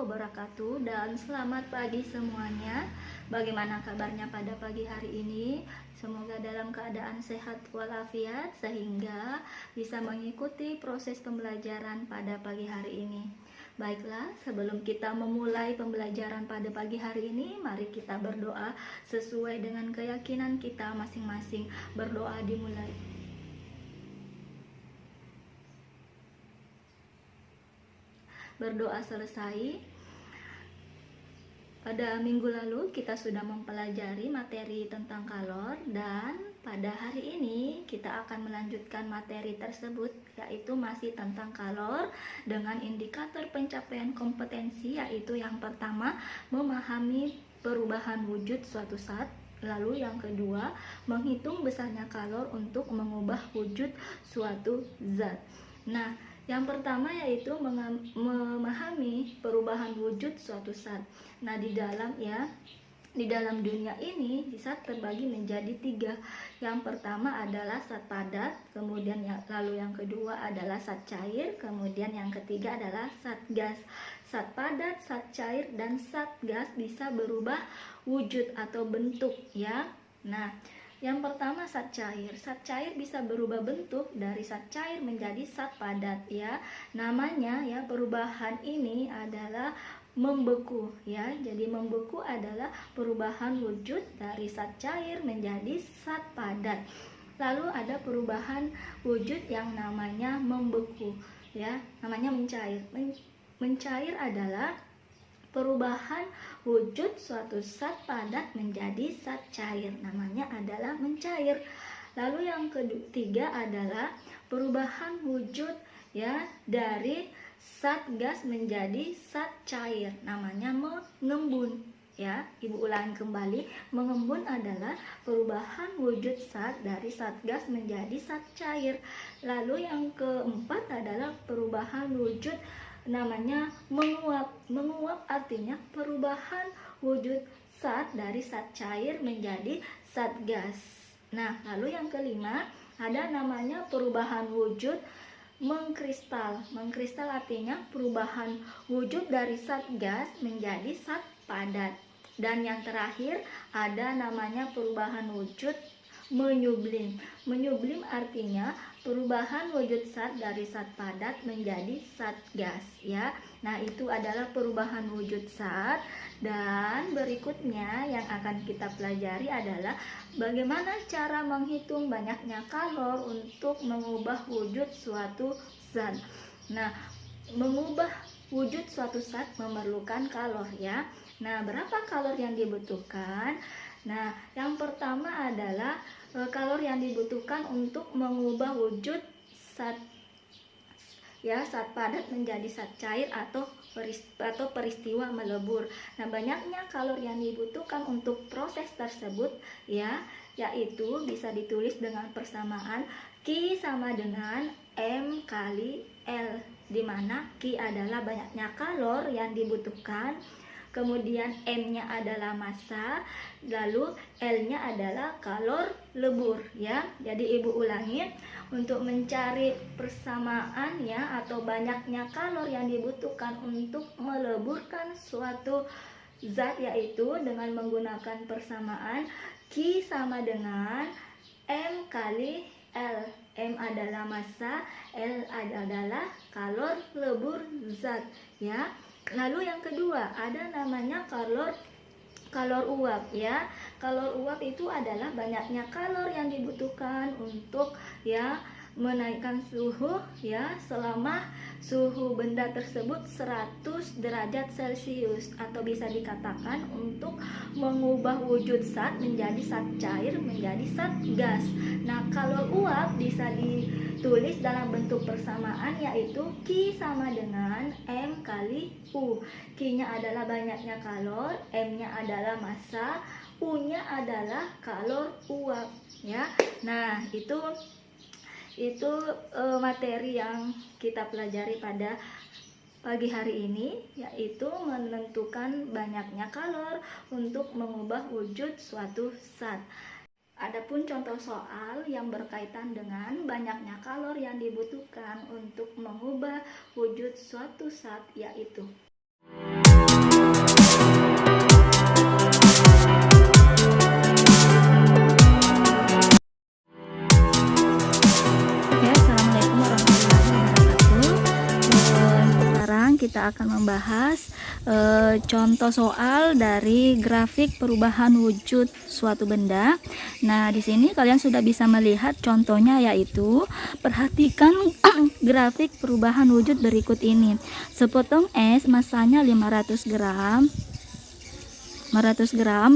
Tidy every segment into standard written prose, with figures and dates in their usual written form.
wabarakatuh dan selamat pagi semuanya. Bagaimana kabarnya pada pagi hari ini? Semoga dalam keadaan sehat walafiat sehingga bisa mengikuti proses pembelajaran pada pagi hari ini. Baiklah, sebelum kita memulai pembelajaran pada pagi hari ini, mari kita berdoa sesuai dengan keyakinan kita masing-masing. Berdoa dimulai. Berdoa selesai. Pada minggu lalu kita sudah mempelajari materi tentang kalor, dan pada hari ini kita akan melanjutkan materi tersebut, yaitu masih tentang kalor dengan indikator pencapaian kompetensi, yaitu yang pertama memahami perubahan wujud suatu zat. Lalu yang kedua, menghitung besarnya kalor untuk mengubah wujud suatu zat. Nah, yang pertama yaitu memahami perubahan wujud suatu zat. Nah, di dalam dunia ini zat terbagi menjadi 3. Yang pertama adalah zat padat, kemudian lalu yang kedua adalah zat cair, kemudian yang ketiga adalah zat gas. Zat padat, zat cair, dan zat gas bisa berubah wujud atau bentuk ya. Nah, yang pertama zat cair. Zat cair bisa berubah bentuk dari zat cair menjadi zat padat ya. Namanya ya, perubahan ini adalah membeku ya. Jadi membeku adalah perubahan wujud dari zat cair menjadi zat padat. Lalu ada perubahan wujud yang namanya membeku ya, namanya mencair. Mencair adalah perubahan wujud suatu zat padat menjadi zat cair, namanya adalah mencair. Lalu yang ketiga adalah perubahan wujud ya dari zat gas menjadi zat cair, namanya mengembun ya. Ibu ulangi kembali, mengembun adalah perubahan wujud zat dari zat gas menjadi zat cair. Lalu yang keempat adalah perubahan wujud namanya menguap. Menguap artinya perubahan wujud zat dari zat cair menjadi zat gas. Nah, lalu yang kelima ada namanya perubahan wujud mengkristal. Mengkristal artinya perubahan wujud dari zat gas menjadi zat padat. Dan yang terakhir ada namanya perubahan wujud menyublim. Menyublim artinya perubahan wujud zat dari zat padat menjadi zat gas ya. Nah, itu adalah perubahan wujud zat. Dan berikutnya yang akan kita pelajari adalah bagaimana cara menghitung banyaknya kalor untuk mengubah wujud suatu zat. Nah, mengubah wujud suatu zat memerlukan kalor ya. Nah, berapa kalor yang dibutuhkan? Nah, yang pertama adalah kalor yang dibutuhkan untuk mengubah wujud zat padat menjadi zat cair atau peristiwa melebur. Nah, banyaknya kalor yang dibutuhkan untuk proses tersebut ya, yaitu bisa ditulis dengan persamaan Q sama dengan M kali L, di mana Q adalah banyaknya kalor yang dibutuhkan, kemudian M-nya adalah massa, lalu L-nya adalah kalor lebur ya. Jadi ibu ulangi, untuk mencari persamaan ya atau banyaknya kalor yang dibutuhkan untuk meleburkan suatu zat, yaitu dengan menggunakan persamaan Q sama dengan M kali L. M adalah massa, L adalah kalor lebur zat ya. Lalu yang kedua ada namanya kalor uap ya. Kalor uap itu adalah banyaknya kalor yang dibutuhkan untuk ya menaikkan suhu ya selama suhu benda tersebut 100 derajat Celcius, atau bisa dikatakan untuk mengubah wujud zat menjadi zat cair menjadi zat gas. Nah, kalor uap bisa ditulis dalam bentuk persamaan, yaitu Q sama dengan M kali U. Q-nya adalah banyaknya kalor, M-nya adalah massa, U-nya adalah kalor uap ya. Nah, itu materi yang kita pelajari pada pagi hari ini, yaitu menentukan banyaknya kalor untuk mengubah wujud suatu zat. Adapun contoh soal yang berkaitan dengan banyaknya kalor yang dibutuhkan untuk mengubah wujud suatu zat, yaitu Oke, assalamualaikum warahmatullahi wabarakatuh. Sekarang kita akan membahas contoh soal dari grafik perubahan wujud suatu benda. Nah, di sini kalian sudah bisa melihat contohnya, yaitu perhatikan grafik perubahan wujud berikut ini. Sepotong es masanya 500 gram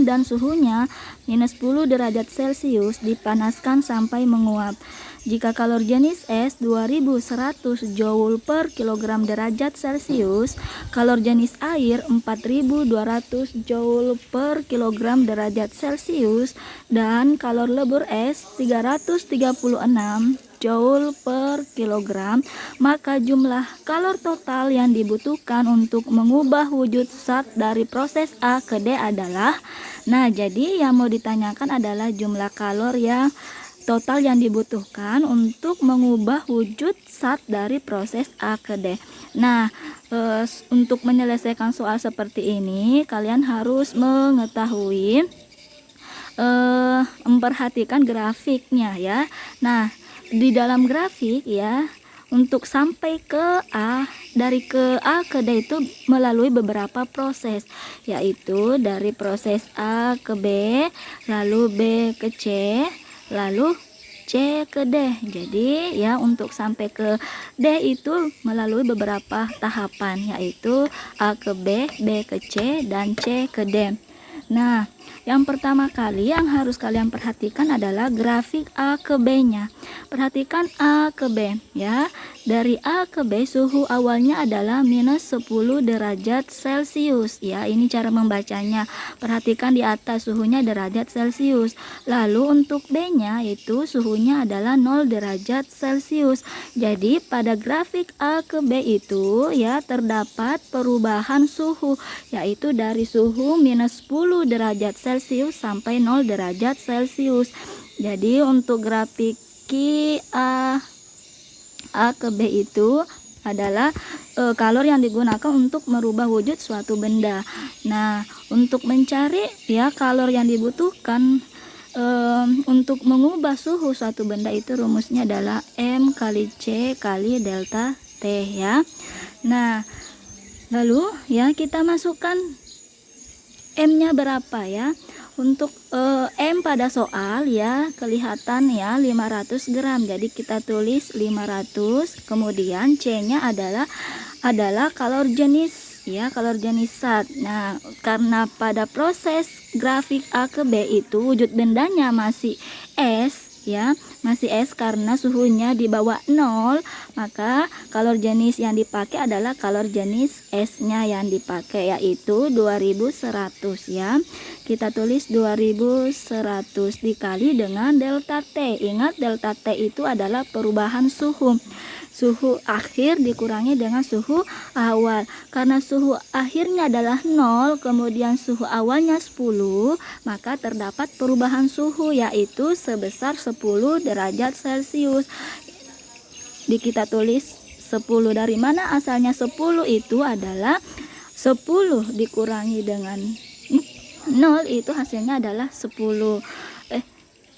dan suhunya minus 10 derajat Celcius dipanaskan sampai menguap. Jika kalor jenis es 2100 Joule per kilogram derajat Celcius, kalor jenis air 4200 Joule per kilogram derajat Celcius, dan kalor lebur es 336 Joule per kilogram, maka jumlah kalor total yang dibutuhkan untuk mengubah wujud zat dari proses A ke D adalah. Nah, jadi yang mau ditanyakan adalah jumlah kalor yang total yang dibutuhkan untuk mengubah wujud zat dari proses A ke D. Nah, untuk menyelesaikan soal seperti ini, kalian harus mengetahui, memperhatikan grafiknya ya. Nah, di dalam grafik ya, untuk sampai ke A, dari ke A ke D itu melalui beberapa proses, yaitu dari proses A ke B, lalu B ke C, lalu C ke D. Jadi ya, untuk sampai ke D itu melalui beberapa tahapan, yaitu A ke B, B ke C, dan C ke D. Nah, yang pertama kali yang harus kalian perhatikan adalah grafik A ke B-nya. Perhatikan A ke B ya. Dari A ke B suhu awalnya adalah minus 10 derajat Celcius ya. Ini cara membacanya. Perhatikan di atas suhunya derajat Celcius. Lalu untuk B-nya itu suhunya adalah 0 derajat Celcius. Jadi pada grafik A ke B itu ya terdapat perubahan suhu, yaitu dari suhu minus 10 derajat Celcius sampai 0 derajat Celcius. Jadi untuk grafik A ke B itu adalah kalor yang digunakan untuk merubah wujud suatu benda. Nah, untuk mencari ya kalor yang dibutuhkan untuk mengubah suhu suatu benda itu rumusnya adalah M kali C kali delta T ya. Nah, lalu ya kita masukkan M-nya berapa ya. Untuk M pada soal ya kelihatan ya 500 gram. Jadi kita tulis 500. Kemudian C-nya adalah kalor jenis ya, kalor jenis zat. Nah, karena pada proses grafik A ke B itu wujud bendanya masih es ya, masih es karena suhunya di bawah 0, maka kalor jenis yang dipakai adalah kalor jenis esnya yang dipakai, yaitu 2100 ya. Kita tulis 2100 dikali dengan delta T. Ingat, delta T itu adalah perubahan suhu. Suhu akhir dikurangi dengan suhu awal. Karena suhu akhirnya adalah 0, kemudian suhu awalnya 10, maka terdapat perubahan suhu yaitu sebesar 10 derajat Celcius. Kita tulis 10. Dari mana asalnya 10? Itu adalah 10 dikurangi dengan 0, itu hasilnya adalah 10.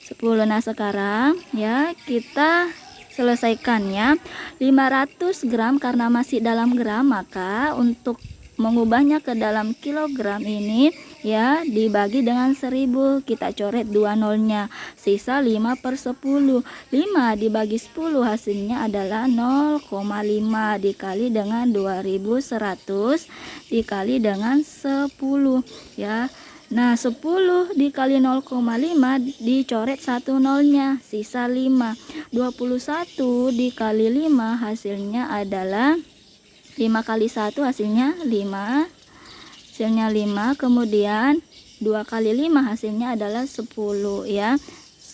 10. Nah, sekarang ya kita selesaikan ya. 500 gram karena masih dalam gram, maka untuk mengubahnya ke dalam kilogram ini ya dibagi dengan 1000. Kita coret 2 nolnya, sisa 5 per 10. 5 dibagi 10 hasilnya adalah 0,5 dikali dengan 2100 dikali dengan 10 ya. Nah, 10 dikali 0,5 dicoret 1 nolnya, sisa 5. 21 dikali 5 hasilnya adalah 5 kali 1 hasilnya 5. Hasilnya 5, kemudian 2 kali 5 hasilnya adalah 10 ya.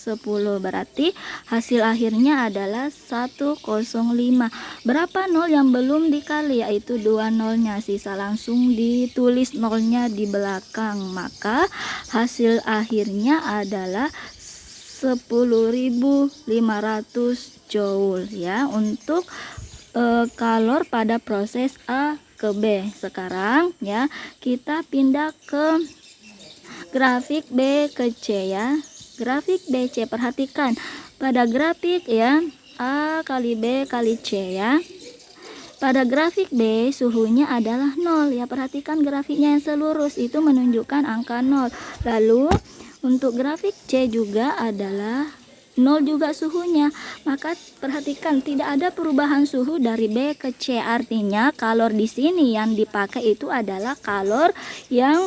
10 berarti hasil akhirnya adalah 105. Berapa nol yang belum dikali? Yaitu 2 nolnya, sisa langsung ditulis nolnya di belakang, maka hasil akhirnya adalah 10.500 joule ya untuk kalor pada proses A ke B. Sekarang ya, kita pindah ke grafik B ke C ya. Grafik BC, perhatikan pada grafik ya, A kali B kali C ya. Pada grafik B suhunya adalah 0 ya. Perhatikan grafiknya yang selurus itu menunjukkan angka 0. Lalu untuk grafik C juga adalah 0 juga suhunya. Maka perhatikan tidak ada perubahan suhu dari B ke C. Artinya kalor di sini yang dipakai itu adalah kalor yang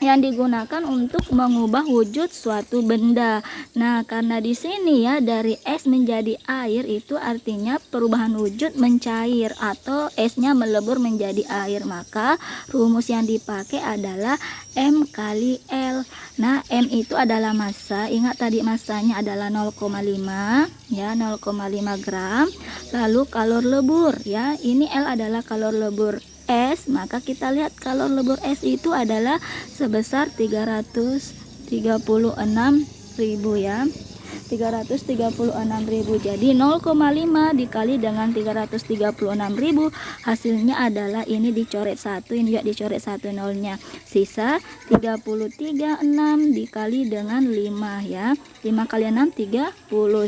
digunakan untuk mengubah wujud suatu benda. Nah, karena di sini ya dari es menjadi air itu artinya perubahan wujud mencair atau esnya melebur menjadi air. Maka rumus yang dipakai adalah M kali L. Nah, M itu adalah massa. Ingat tadi massanya adalah 0,5 ya, 0,5 gram. Lalu kalor lebur ya. Ini L adalah kalor lebur es, maka kita lihat kalor lebur es itu adalah sebesar 336.000 ya, 336.000. Jadi 0,5 dikali dengan 336.000 hasilnya adalah ini dicoret 1, ini juga dicoret 1 nolnya, sisa 33,6 dikali dengan 5 ya. 5 kali 6 30,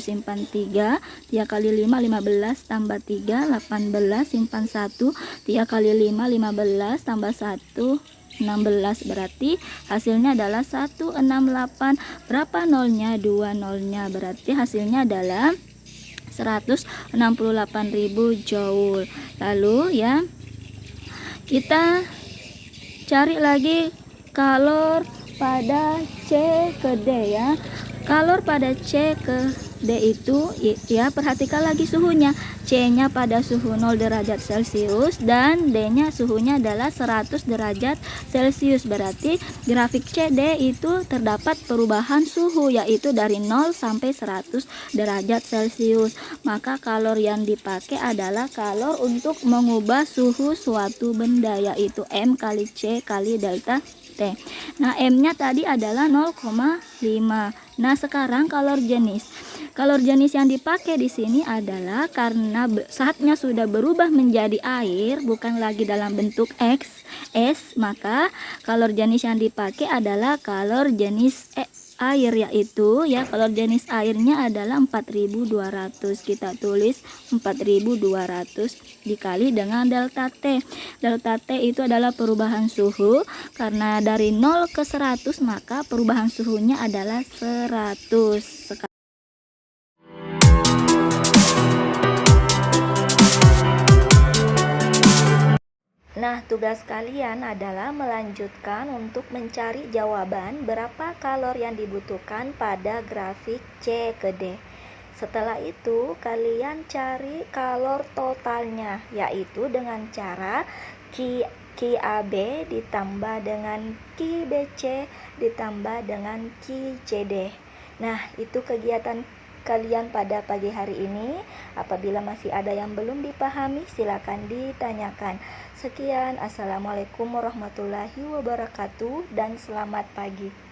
simpan 3, 3 kali 5 15 tambah 3 18, simpan 1, 3 kali 5 15 tambah 1 16, berarti hasilnya adalah 168. Berapa nolnya? 2 nolnya, berarti hasilnya adalah 168.000 joule. Lalu ya, kita cari lagi kalor pada C ke D ya. Kalor pada C ke D itu ya, perhatikan lagi suhunya. C-nya pada suhu 0 derajat Celcius dan D-nya suhunya adalah 100 derajat Celcius. Berarti grafik CD itu terdapat perubahan suhu yaitu dari 0 sampai 100 derajat Celcius. Maka kalor yang dipakai adalah kalor untuk mengubah suhu suatu benda yaitu M kali C kali delta T. Nah, M-nya tadi adalah 0,5. Nah, sekarang kalor jenis. Kalor jenis yang dipakai di sini adalah karena saatnya sudah berubah menjadi air, bukan lagi dalam bentuk es, maka kalor jenis yang dipakai adalah kalor jenis air, yaitu ya kalor jenis airnya adalah 4200. Kita tulis 4200 dikali dengan delta T. Delta T itu adalah perubahan suhu, karena dari 0 ke 100 maka perubahan suhunya adalah 100. Nah, tugas kalian adalah melanjutkan untuk mencari jawaban berapa kalor yang dibutuhkan pada grafik C ke D. Setelah itu, kalian cari kalor totalnya, yaitu dengan cara QAB ditambah dengan QBC ditambah dengan QCD. Nah, itu kegiatan kalian pada pagi hari ini. Apabila masih ada yang belum dipahami, silakan ditanyakan. Sekian, assalamualaikum warahmatullahi wabarakatuh dan selamat pagi.